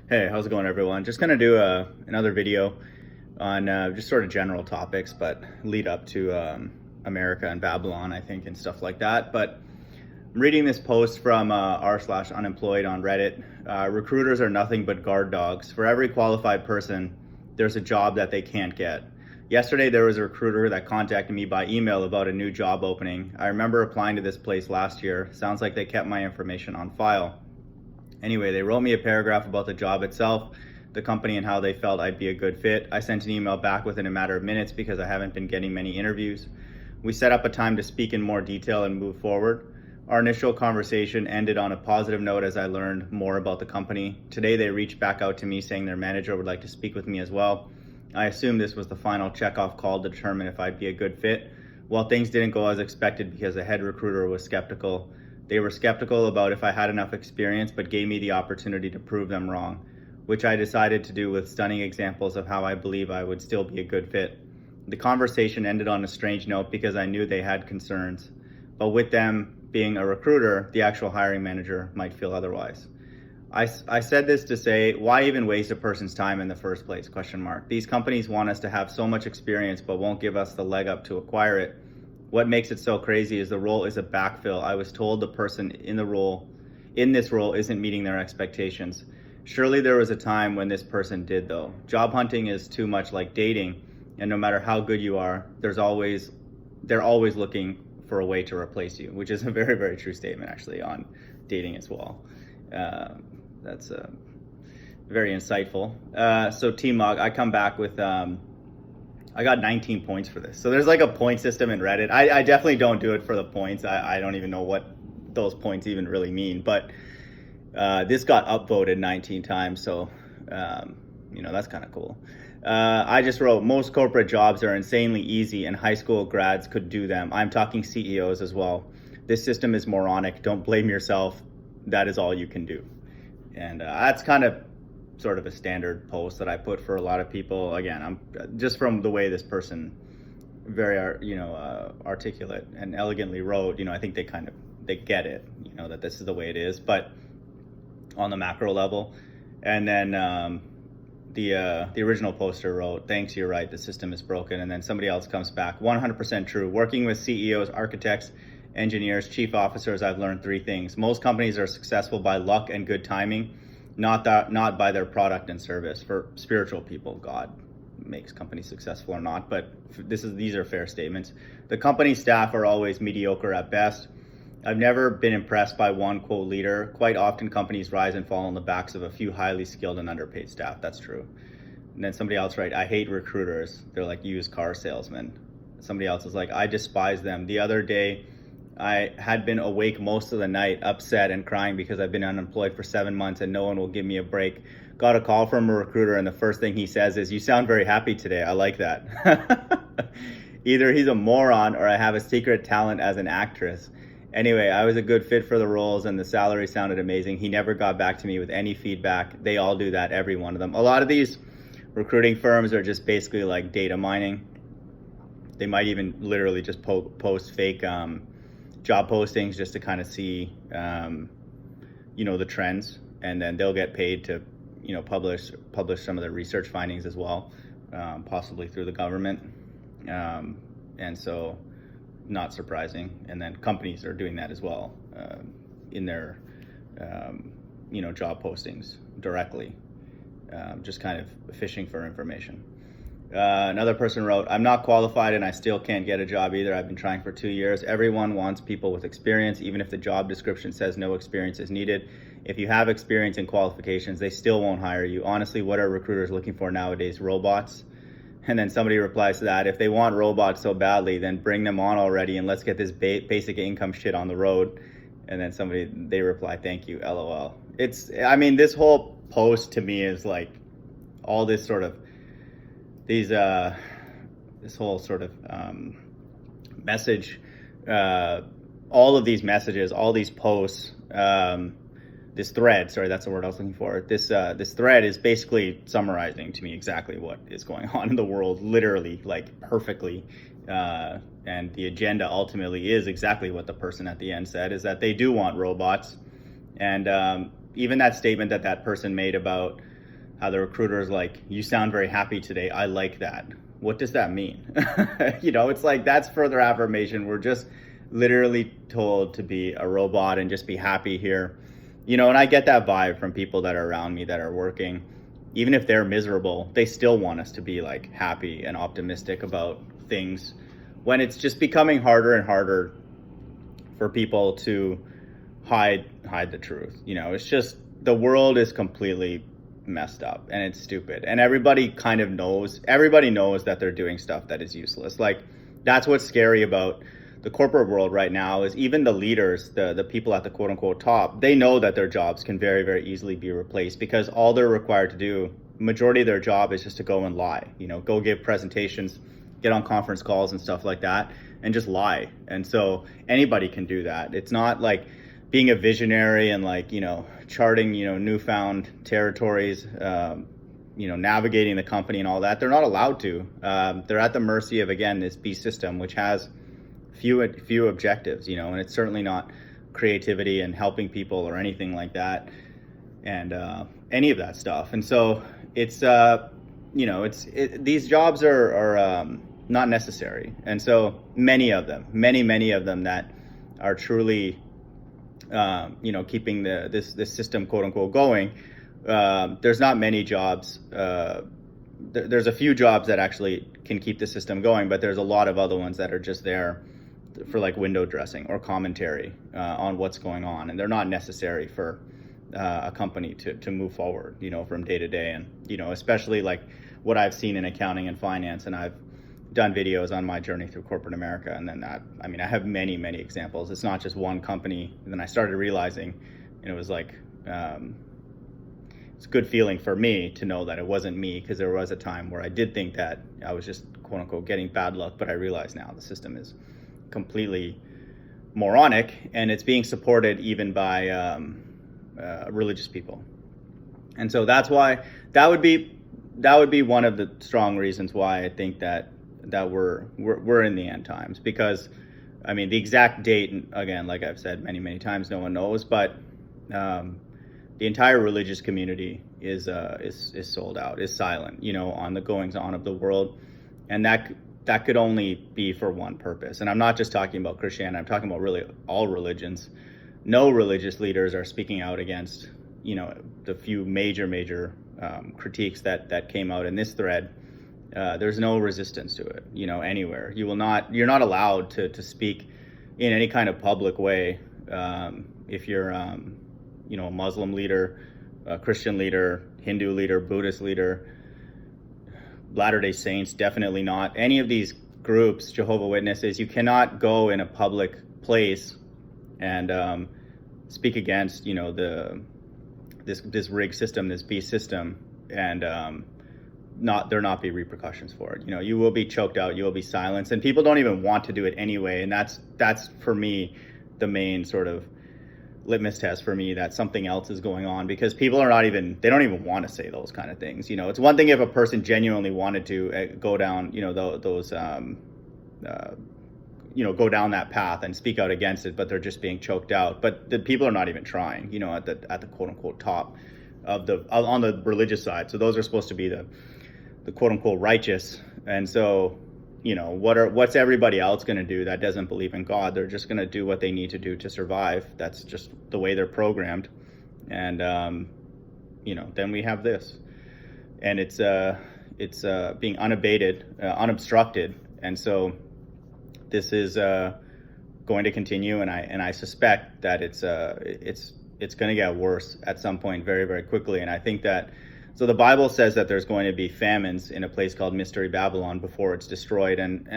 Hey, how's it going, everyone? Just gonna do another video on just sort of general topics, but lead up to America and Babylon, I think, and stuff like that. But I'm reading this post from r/unemployed on Reddit. Recruiters are nothing but guard dogs. For every qualified person, there's a job that they can't get. Yesterday, there was a recruiter that contacted me by email about a new job opening. I remember applying to this place last year. Sounds like they kept my information on file. Anyway, they wrote me a paragraph about the job itself, the company, and how they felt I'd be a good fit. I sent an email back within a matter of minutes because I haven't been getting many interviews. We set up a time to speak in more detail and move forward. Our initial conversation ended on a positive note as I learned more about the company. Today, they reached back out to me saying their manager would like to speak with me as well. I assumed this was the final checkoff call to determine if I'd be a good fit. Well, things didn't go as expected because the head recruiter was skeptical. They were skeptical about if I had enough experience, but gave me the opportunity to prove them wrong, which I decided to do with stunning examples of how I believe I would still be a good fit. The conversation ended on a strange note because I knew they had concerns, but with them being a recruiter, the actual hiring manager might feel otherwise. I said this to say, why even waste a person's time in the first place? These companies want us to have so much experience, but won't give us the leg up to acquire it. What makes it so crazy is the role is a backfill. I was told the person in this role isn't meeting their expectations. Surely there was a time when this person did, though. Job hunting is too much like dating, and no matter how good you are, they're always looking for a way to replace you, which is a very, very true statement actually on dating as well. That's very insightful. So T-Mog, I come back with I got 19 points for this. So there's like a point system in Reddit. I definitely don't do it for the points. I don't even know what those points even really mean. But this got upvoted 19 times. So, that's kind of cool. I just wrote, most corporate jobs are insanely easy and high school grads could do them. I'm talking CEOs as well. This system is moronic. Don't blame yourself. That is all you can do. And that's kind of sort of a standard post that I put for a lot of people. Again, I'm just from the way this person very articulate and elegantly wrote, I think they get it, that this is the way it is, but on the macro level. And then the original poster wrote, thanks, you're right, the system is broken. And then somebody else comes back, 100% true. Working with CEOs, architects, engineers, chief officers, I've learned three things. Most companies are successful by luck and good timing, not by their product and service. For spiritual people, God makes companies successful or not, but these are fair statements. The company staff are always mediocre at best. I've never been impressed by one quote leader. Quite often companies rise and fall on the backs of a few highly skilled and underpaid staff. That's true. And then somebody else I hate recruiters. They're like used car salesmen. Somebody else is like, I despise them. The other day, I had been awake most of the night, upset and crying because I've been unemployed for 7 months and no one will give me a break. Got a call from a recruiter and the first thing he says is, you sound very happy today. I like that. Either he's a moron or I have a secret talent as an actress. Anyway, I was a good fit for the roles and the salary sounded amazing. He never got back to me with any feedback. They all do that, every one of them. A lot of these recruiting firms are just basically like data mining. They might even literally just post fake job postings just to kind of see, the trends, and then they'll get paid to, publish some of their research findings as well, possibly through the government, and so not surprising. And then companies are doing that as well in their, job postings directly, just kind of fishing for information. Another person wrote, I'm not qualified and I still can't get a job either. I've been trying for 2 years. Everyone wants people with experience, even if the job description says no experience is needed. If you have experience and qualifications, they still won't hire you. Honestly, what are recruiters looking for nowadays? Robots? And then somebody replies to that, if they want robots so badly, then bring them on already and let's get this basic income shit on the road. And then they reply, thank you, LOL. This whole post to me is like all this sort of, this whole sort of message, all of these messages, all these posts, this thread, sorry, that's the word I was looking for. This thread is basically summarizing to me exactly what is going on in the world, literally, like perfectly. And the agenda ultimately is exactly what the person at the end said, is that they do want robots. And even that statement that person made about how the recruiter is like, you sound very happy today. I like that. What does that mean? It's like, that's further affirmation. We're just literally told to be a robot and just be happy here. And I get that vibe from people that are around me that are working. Even if they're miserable, they still want us to be like happy and optimistic about things, when it's just becoming harder and harder for people to hide the truth. It's just, the world is completely messed up and it's stupid, and everybody knows that they're doing stuff that is useless. Like, that's what's scary about the corporate world right now, is even the leaders, the people at the quote unquote top, they know that their jobs can very, very easily be replaced, because all they're required to do, majority of their job is just to go and lie, go give presentations, get on conference calls and stuff like that, and just lie. And so anybody can do that. It's not like being a visionary and like, charting, newfound territories, navigating the company and all that. They're not allowed to. They're at the mercy of, again, this beast system, which has few objectives, and it's certainly not creativity and helping people or anything like that, and any of that stuff. And so it's these jobs are not necessary. And so many of them that are truly keeping this system quote unquote going, there's not many jobs. There's a few jobs that actually can keep the system going, but there's a lot of other ones that are just there for like window dressing or commentary on what's going on, and they're not necessary for a company to move forward, from day to day. And especially like what I've seen in accounting and finance, and I've done videos on my journey through corporate America, and then I have many examples. It's not just one company. And then I started realizing, and it was like, it's a good feeling for me to know that it wasn't me, because there was a time where I did think that I was just quote unquote getting bad luck, but I realize now the system is completely moronic, and it's being supported even by religious people. And so that's why that would be one of the strong reasons why I think that we're in the end times, because the exact date, and again, like I've said many times, no one knows, but the entire religious community is sold out, is silent, on the goings on of the world. And that could only be for one purpose. And I'm not just talking about Christianity, I'm talking about really all religions. No religious leaders are speaking out against, the few major critiques that came out in this thread. There's no resistance to it, anywhere. You're not allowed to speak in any kind of public way. If you're, a Muslim leader, a Christian leader, Hindu leader, Buddhist leader, Latter-day Saints, definitely not. Any of these groups, Jehovah's Witnesses, you cannot go in a public place and speak against, this rigged system, this beast system, and there not be repercussions for it. You will be choked out, you will be silenced, and people don't even want to do it anyway. And that's for me the main sort of litmus test for me that something else is going on, because people they don't even want to say those kind of things. It's one thing if a person genuinely wanted to go down, go down that path and speak out against it, but they're just being choked out. But the people are not even trying, at the quote unquote top of on the religious side. So those are supposed to be the quote unquote righteous. And so, what's everybody else going to do that doesn't believe in God? They're just going to do what they need to do to survive. That's just the way they're programmed. And, then we have this, and it's being unabated, unobstructed. And so this is going to continue. And I suspect that it's going to get worse at some point very, very quickly. And I think that, so the Bible says that there's going to be famines in a place called Mystery Babylon before it's destroyed. And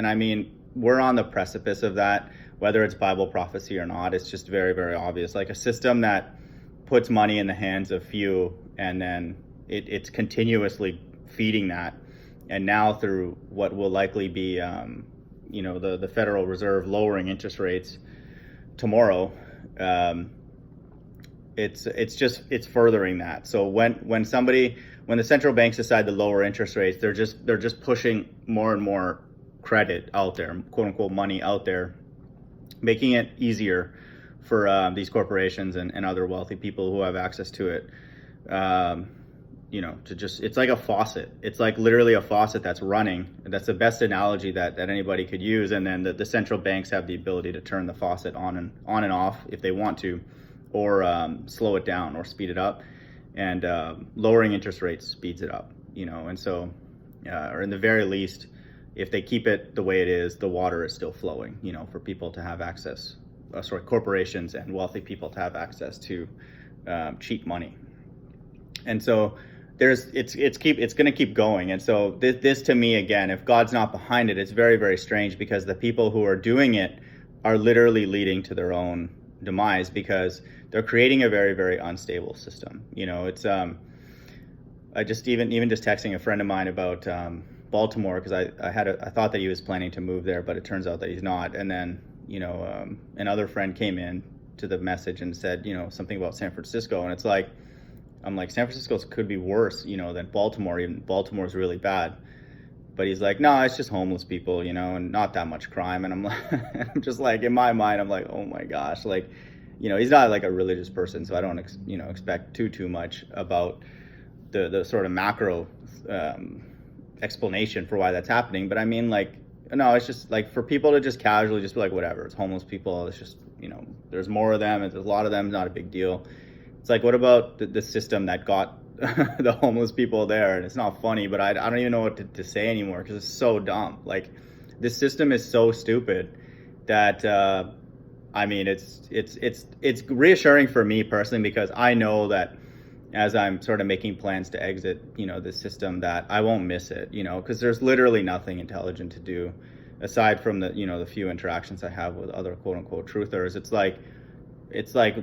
we're on the precipice of that, whether it's Bible prophecy or not. It's just very, very obvious. Like a system that puts money in the hands of few, and then it's continuously feeding that. And now through what will likely be, the Federal Reserve lowering interest rates tomorrow, it's furthering that. So when the central banks decide to lower interest rates, they're just pushing more and more credit out there, quote unquote money out there, making it easier for these corporations and other wealthy people who have access to it. to just, it's like a faucet. It's like literally a faucet that's running. That's the best analogy that anybody could use. And then the central banks have the ability to turn the faucet on and off if they want to, or slow it down or speed it up. And lowering interest rates speeds it up, and so, or in the very least, if they keep it the way it is, the water is still flowing, for people to have access, corporations and wealthy people to have access to cheap money. And so it's going to keep going. And so this to me, again, if God's not behind it, it's very, very strange, because the people who are doing it are literally leading to their own demise, because they're creating a very, very unstable system. It's I just even just texting a friend of mine about Baltimore, because I thought that he was planning to move there, but it turns out that he's not. And then another friend came in to the message and said something about San Francisco, and it's like, I'm like, San Francisco could be worse than Baltimore. Even Baltimore's really bad. But he's like, no, it's just homeless people, and not that much crime. And I'm like, I'm just like, in my mind, I'm like, oh my gosh, like, he's not like a religious person, so I don't expect too much about the sort of macro explanation for why that's happening. But I mean, like, no, it's just like for people to just casually just be like, whatever, it's homeless people. It's just, there's more of them. There's a lot of them. Not a big deal. It's like, what about the system that got the homeless people there? And it's not funny, but I don't even know what to say anymore, because it's so dumb. Like, this system is so stupid that I mean, it's reassuring for me personally, because I know that as I'm sort of making plans to exit, this system, that I won't miss it, because there's literally nothing intelligent to do aside from the few interactions I have with other quote unquote truthers. It's like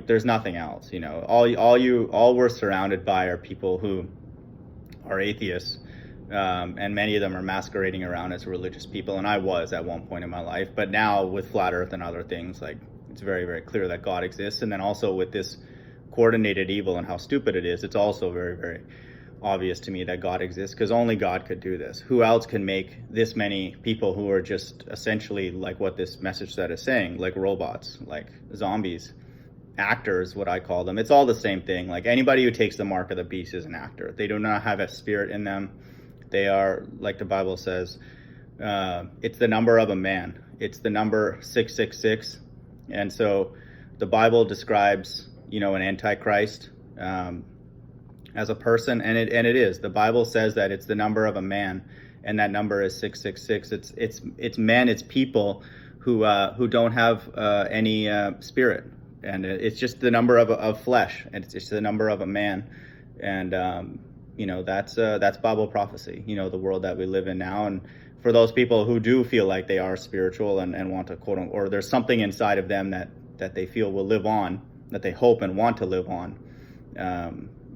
there's nothing else, all we're surrounded by are people who are atheists, and many of them are masquerading around as religious people. And I was at one point in my life, but now with flat earth and other things, like, it's very, very clear that God exists. And then also with this coordinated evil and how stupid it is, it's also very, very obvious to me that God exists, because only God could do this. Who else can make this many people who are just essentially like what this message set is saying, like robots, like zombies, actors, what I call them? It's all the same thing. Like, anybody who takes the mark of the beast is an actor. They do not have a spirit in them. They are, like the Bible says, it's the number of a man. It's the number 666. And so the Bible describes, an antichrist as a person, and it is. The Bible says that it's the number of a man, and that number is 666. It's men, it's people who don't have any spirit, and it's just the number of flesh, and it's just the number of a man, and that's Bible prophecy. The world that we live in now. And for those people who do feel like they are spiritual and want to quote, or there's something inside of them that they feel will live on, that they hope and want to live on,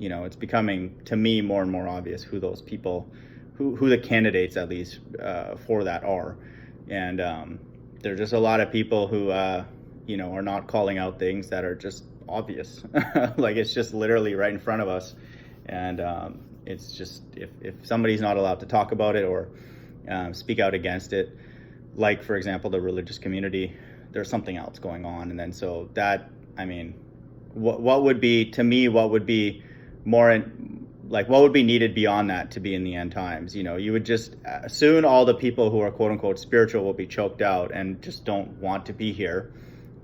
it's becoming, to me, more and more obvious who those people, who the candidates, at least, for that are. And there's just a lot of people who, are not calling out things that are just obvious. Like, it's just literally right in front of us. And it's just, if somebody's not allowed to talk about it or speak out against it, like, for example, the religious community, there's something else going on. And then so that, I mean, what would be, to me, what would be more, like, what would be needed beyond that to be in the end times? You would just, soon all the people who are quote unquote spiritual will be choked out and just don't want to be here.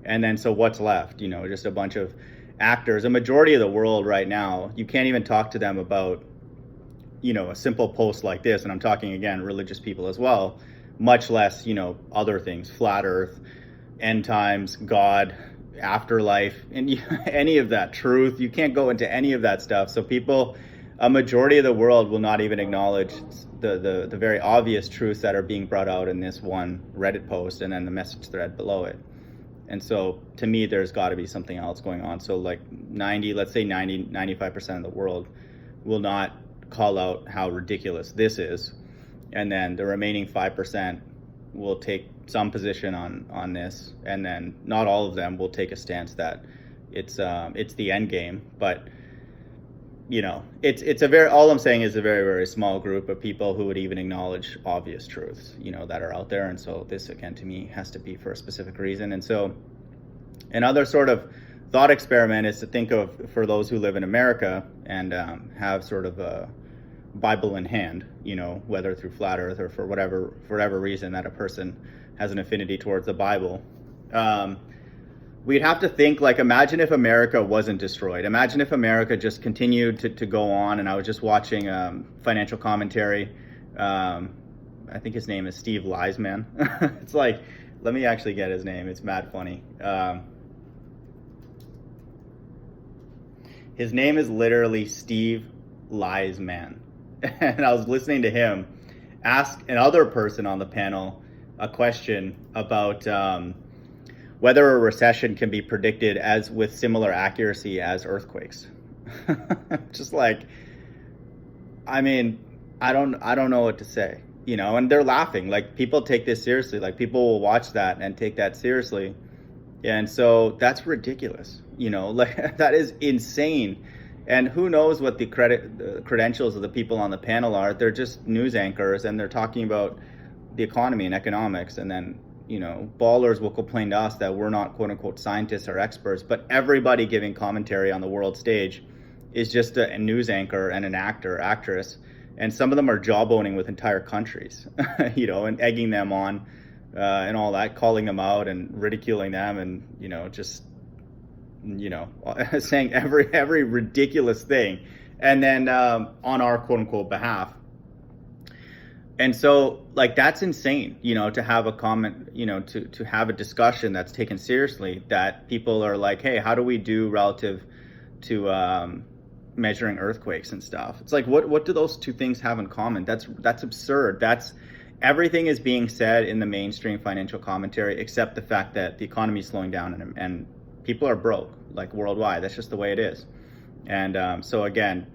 And then so what's left? Just a bunch of actors. A majority of the world right now, you can't even talk to them about, a simple post like this. And I'm talking, again, religious people as well, much less, other things, flat earth, end times, God, afterlife, and any of that, truth. You can't go into any of that stuff. So people, a majority of the world will not even acknowledge the very obvious truths that are being brought out in this one Reddit post and then the message thread below it. And so to me, there's got to be something else going on. So like 95% of the world will not call out how ridiculous this is. And then the remaining 5% will take some position on this. And then not all of them will take a stance that it's the end game. But, it's a very, all I'm saying is a very, very small group of people who would even acknowledge obvious truths, that are out there. And so this, again, to me, has to be for a specific reason. And so another sort of thought experiment is to think of, for those who live in America and have sort of Bible in hand, whether through flat earth or for whatever reason that a person has an affinity towards the Bible. We'd have to think, like, imagine if America wasn't destroyed. Imagine if America just continued to go on. And I was just watching financial commentary. I think his name is Steve Liesman. It's like, let me actually get his name. It's mad funny. His name is literally Steve Liesman. And I was listening to him ask another person on the panel a question about whether a recession can be predicted as with similar accuracy as earthquakes. Just like, I mean, I don't know what to say, and they're laughing. Like, people take this seriously. Like, people will watch that and take that seriously. And so that's ridiculous, like, that is insane. And who knows what the credentials of the people on the panel are. They're just news anchors, and they're talking about the economy and economics. And then, ballers will complain to us that we're not quote unquote scientists or experts, but everybody giving commentary on the world stage is just a news anchor and an actress. And some of them are jawboning with entire countries, and egging them on and all that, calling them out and ridiculing them, and, just, saying every ridiculous thing. And then on our quote unquote behalf. And so, like, that's insane, to have a comment, to have a discussion that's taken seriously, that people are like, hey, how do we do relative to measuring earthquakes and stuff? It's like, what do those two things have in common? That's absurd. Everything is being said in the mainstream financial commentary, except the fact that the economy is slowing down and people are broke, like, worldwide. That's just the way it is. And so again,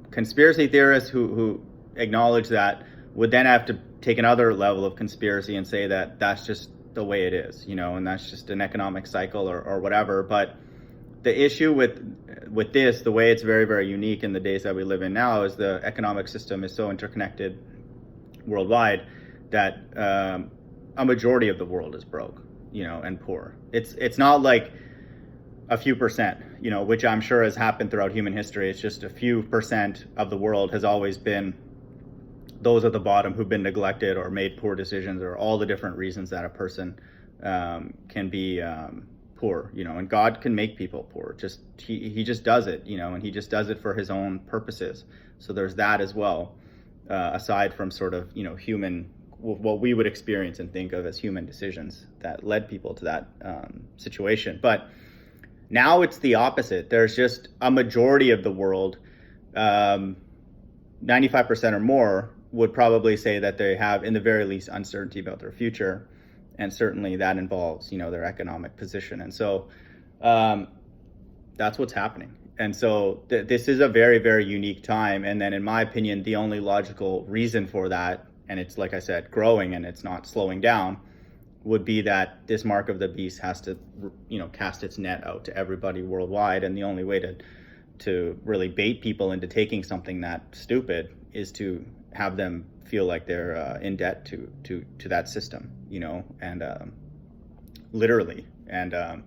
conspiracy theorists who acknowledge that would then have to take another level of conspiracy and say that that's just the way it is, and that's just an economic cycle or whatever. But the issue with this, the way it's very, very unique in the days that we live in now, is the economic system is so interconnected worldwide that a majority of the world is broke, and poor. It's not like a few percent, which I'm sure has happened throughout human history. It's just a few percent of the world has always been those at the bottom who've been neglected or made poor decisions, or all the different reasons that a person can be poor, and God can make people poor. He just does it, and he just does it for his own purposes. So there's that as well, aside from sort of, human, what we would experience and think of as human decisions that led people to that situation. But now it's the opposite. There's just a majority of the world, 95% or more, would probably say that they have, in the very least, uncertainty about their future. And certainly that involves, their economic position. And so that's what's happening. And so this is a very, very unique time. And then, in my opinion, the only logical reason for that, and it's, like I said, growing and it's not slowing down, would be that this mark of the beast has to, cast its net out to everybody worldwide. And the only way to really bait people into taking something that stupid is to have them feel like they're in debt to that system, and literally, and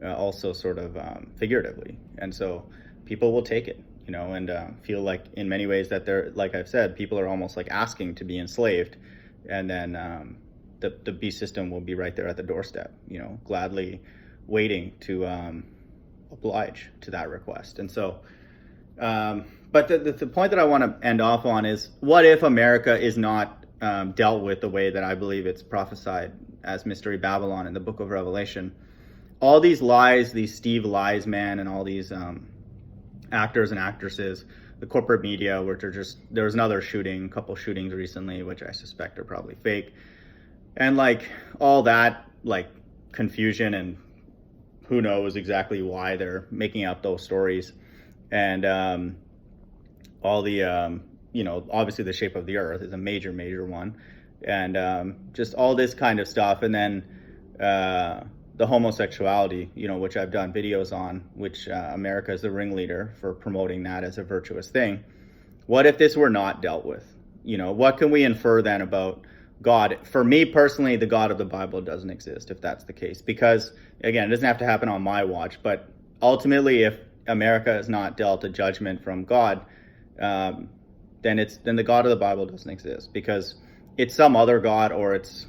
also sort of figuratively. And so people will take it, and feel like, in many ways, that they're, like I've said, people are almost like asking to be enslaved. And then the beast system will be right there at the doorstep, gladly waiting to oblige to that request. And so, but the point that I want to end off on is, what if America is not dealt with the way that I believe it's prophesied as Mystery Babylon in the book of Revelation? All these lies, these Steve Liesman and all these actors and actresses, the corporate media, which are just, there was another shooting, a couple shootings recently, which I suspect are probably fake. And like all that, like, confusion, and who knows exactly why they're making up those stories. And all the, obviously the shape of the earth is a major, major one. And just all this kind of stuff. And then the homosexuality, which I've done videos on, which America is the ringleader for promoting that as a virtuous thing. What if this were not dealt with? What can we infer then about God? For me personally, the God of the Bible doesn't exist, if that's the case. Because, again, it doesn't have to happen on my watch, but ultimately, if America is not dealt a judgment from God, then the God of the Bible doesn't exist, because it's some other God, or it's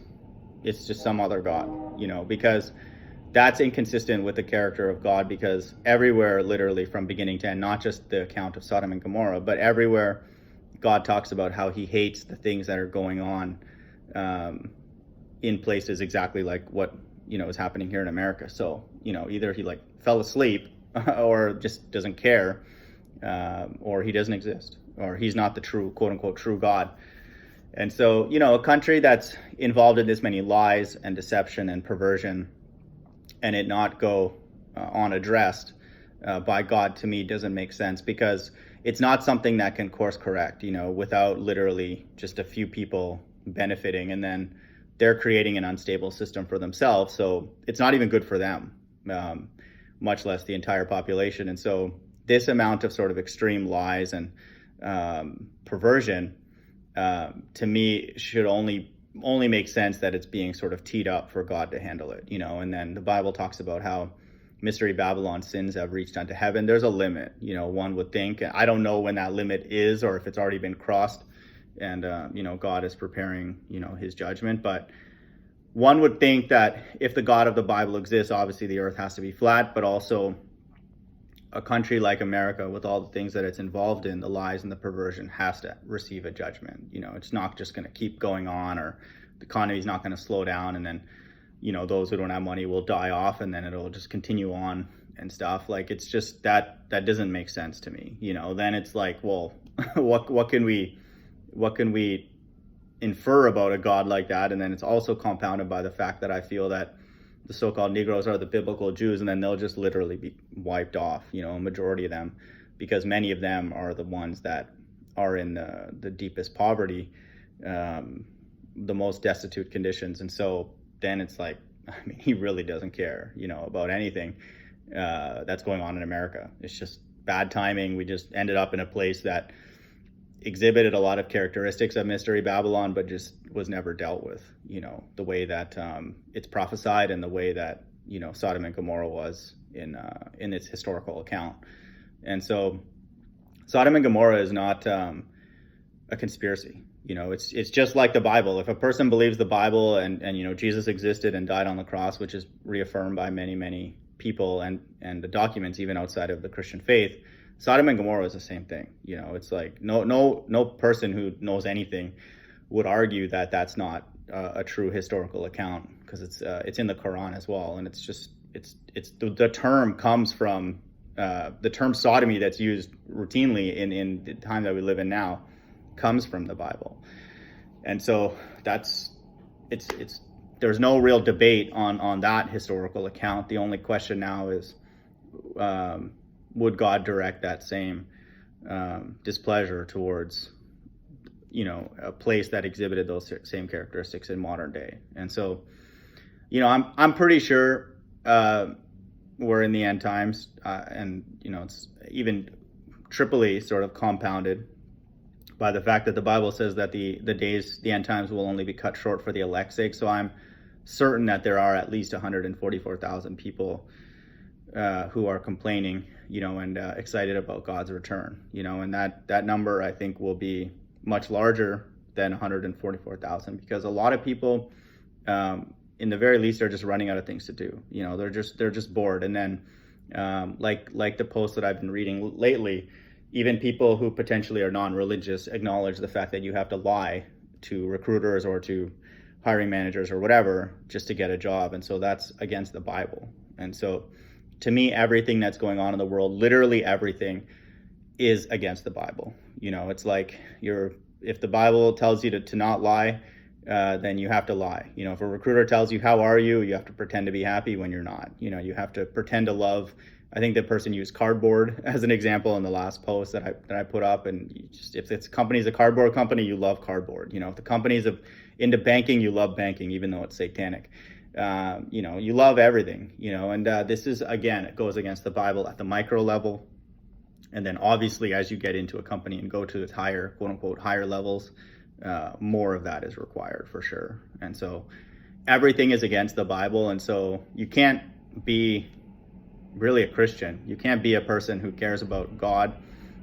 just some other God, because that's inconsistent with the character of God, because everywhere, literally from beginning to end, not just the account of Sodom and Gomorrah, but everywhere God talks about how he hates the things that are going on in places exactly like what is happening here in America. So either he like fell asleep or just doesn't care, or he doesn't exist, or he's not the true, quote unquote, true God. And so a country that's involved in this many lies and deception and perversion, and it not go unaddressed by God, to me doesn't make sense, because it's not something that can course correct, without literally just a few people benefiting, and then they're creating an unstable system for themselves. So it's not even good for them, much less the entire population. And so this amount of sort of extreme lies and perversion, to me, should only make sense that it's being sort of teed up for God to handle it, and then the Bible talks about how Mystery Babylon sins have reached unto heaven. There's a limit, one would think. I don't know when that limit is, or if it's already been crossed and, God is preparing, his judgment. But one would think that if the God of the Bible exists, obviously the earth has to be flat, but also a country like America, with all the things that it's involved in, the lies and the perversion, has to receive a judgment. It's not just going to keep going on, or the economy's not going to slow down, and then, those who don't have money will die off, and then it'll just continue on and stuff. Like, it's just that doesn't make sense to me. Then it's like, well, what can we infer about a God like that? And then it's also compounded by the fact that I feel that the so-called Negroes are the biblical Jews, and then they'll just literally be wiped off, a majority of them, because many of them are the ones that are in the deepest poverty, the most destitute conditions. And so then it's like, he really doesn't care, about anything that's going on in America. It's just bad timing. We just ended up in a place that exhibited a lot of characteristics of Mystery Babylon, but just was never dealt with, the way that it's prophesied, and the way that, Sodom and Gomorrah was in its historical account. And so Sodom and Gomorrah is not a conspiracy. It's just like the Bible. If a person believes the Bible and Jesus existed and died on the cross, which is reaffirmed by many, many people and the documents even outside of the Christian faith, Sodom and Gomorrah is the same thing. It's like no person who knows anything would argue that that's not a true historical account, because it's in the Quran as well. And the term comes from the term sodomy that's used routinely in the time that we live in now, comes from the Bible. And so there's no real debate on that historical account. The only question now is, would God direct that same displeasure towards, a place that exhibited those same characteristics in modern day? And so, I'm pretty sure we're in the end times, and it's even triply sort of compounded by the fact that the Bible says that the end times will only be cut short for the elect's sake. So I'm certain that there are at least 144,000 people who are complaining, and excited about God's return, and that number, I think, will be much larger than 144,000, because a lot of people, in the very least, are just running out of things to do. They're just bored. And then, like the post that I've been reading lately, even people who potentially are non-religious acknowledge the fact that you have to lie to recruiters or to hiring managers or whatever just to get a job. And so that's against the Bible. And so to me, everything that's going on in the world, literally everything, is against the Bible. It's like if the Bible tells you to not lie, then you have to lie. If a recruiter tells you, how are you? You have to pretend to be happy when you're not. You have to pretend to love. I think the person used cardboard as an example in the last post that I put up. And if this company's a cardboard company, you love cardboard. If the company's into banking, you love banking, even though it's satanic. You love everything, and this is, again, it goes against the Bible at the micro level. And then obviously, as you get into a company and go to its higher, quote unquote, higher levels, more of that is required for sure. And so everything is against the Bible. And so you can't be really a Christian. You can't be a person who cares about God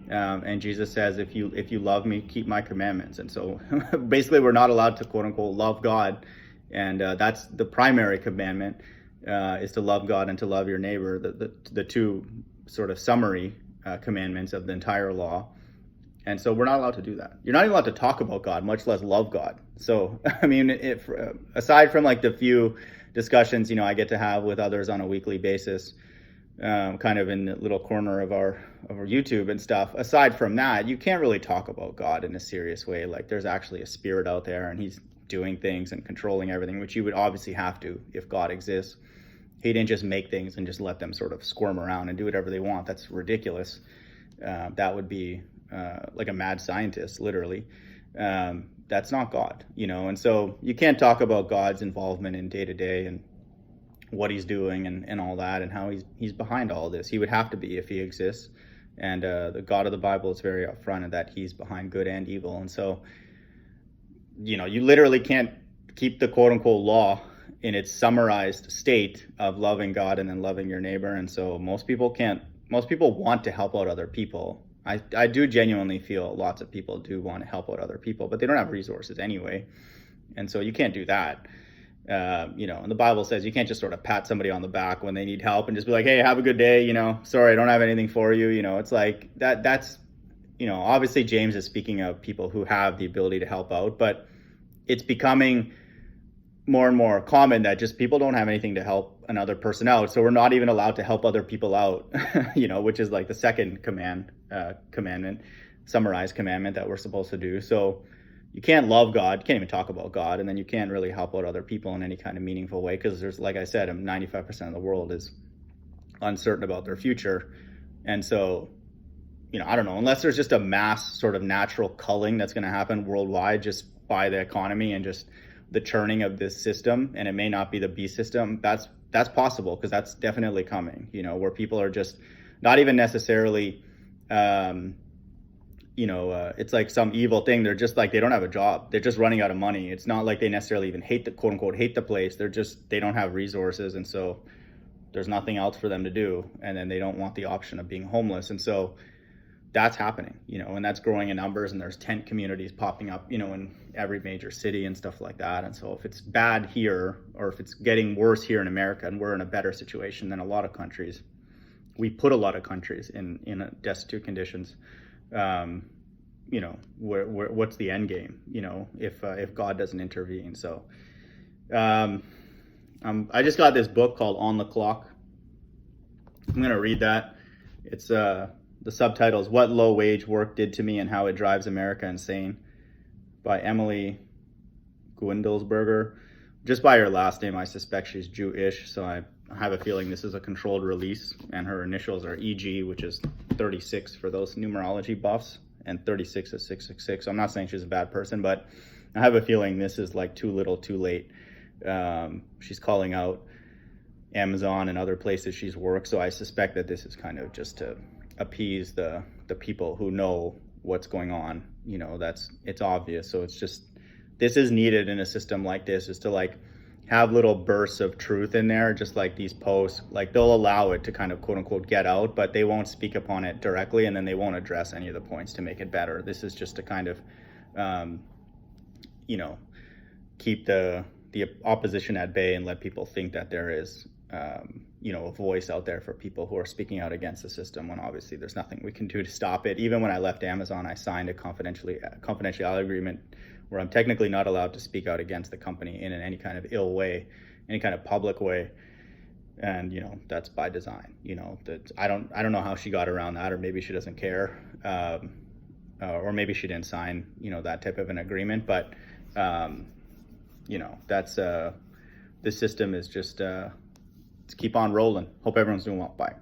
And Jesus says, if you love me, keep my commandments. And so basically we're not allowed to quote unquote love God. And that's the primary commandment, is to love God and to love your neighbor, the two sort of summary commandments of the entire law. And so we're not allowed to do that. You're not even allowed to talk about God, much less love God. So, I mean, if aside from like the few discussions, I get to have with others on a weekly basis, kind of in the little corner of our YouTube and stuff, aside from that, you can't really talk about God in a serious way. Like, there's actually a spirit out there and he's doing things and controlling everything, which you would obviously have to if God exists. He didn't just make things and just let them sort of squirm around and do whatever they want. That's ridiculous. That would be like a mad scientist, literally. That's not God, and so you can't talk about God's involvement in day to day and what he's doing and all that, and how he's behind all this. He would have to be if he exists. And the God of the Bible is very upfront in that he's behind good and evil. And so, you literally can't keep the quote unquote law in its summarized state of loving God and then loving your neighbor. And so most people want to help out other people. I do genuinely feel lots of people do want to help out other people, but they don't have resources anyway. And so you can't do that. And the Bible says you can't just sort of pat somebody on the back when they need help and just be like, hey, have a good day. Sorry, I don't have anything for you. It's like that's, obviously James is speaking of people who have the ability to help out, but it's becoming more and more common that just people don't have anything to help another person out. So we're not even allowed to help other people out, which is like the second commandment, summarized commandment that we're supposed to do. So you can't love God, can't even talk about God, and then you can't really help out other people in any kind of meaningful way, because there's, like I said, 95% of the world is uncertain about their future. And so, I don't know, unless there's just a mass sort of natural culling that's going to happen worldwide just by the economy and just the churning of this system, and it may not be the beast system, that's possible, because that's definitely coming, where people are just not even necessarily, it's like some evil thing. They're just like, they don't have a job. They're just running out of money. It's not like they necessarily even quote unquote hate the place. They don't have resources. And so there's nothing else for them to do. And then they don't want the option of being homeless. And so that's happening, and that's growing in numbers. And there's tent communities popping up, in every major city and stuff like that. And so if it's bad here, or if it's getting worse here in America, and we're in a better situation than a lot of countries, we put a lot of countries in destitute conditions. What's the end game, if God doesn't intervene. So I just got this book called On the Clock. I'm going to read that. It's the subtitle is What Low Wage Work Did to Me and How It Drives America Insane, by Emily Guendelsberger. Just by her last name, I suspect she's Jewish, so I have a feeling this is a controlled release, and her initials are EG, which is 36 for those numerology buffs, and 36 is 666. So I'm not saying she's a bad person, but I have a feeling this is like too little, too late. She's calling out Amazon and other places she's worked, so I suspect that this is kind of just to appease the people who know what's going on. It's obvious. So it's just, this is needed in a system like this, is to like have little bursts of truth in there, just like these posts. Like, they'll allow it to kind of quote unquote get out, but they won't speak upon it directly, and then they won't address any of the points to make it better. This is just to kind of keep the opposition at bay and let people think that there is a voice out there for people who are speaking out against the system, when obviously there's nothing we can do to stop it. Even when I left Amazon, I signed a confidentiality agreement where I'm technically not allowed to speak out against the company in any kind of ill way, any kind of public way. And that's by design. That I don't know how she got around that, or maybe she doesn't care, or maybe she didn't sign that type of an agreement. But that's the system is just, let's keep on rolling. Hope everyone's doing well. Bye.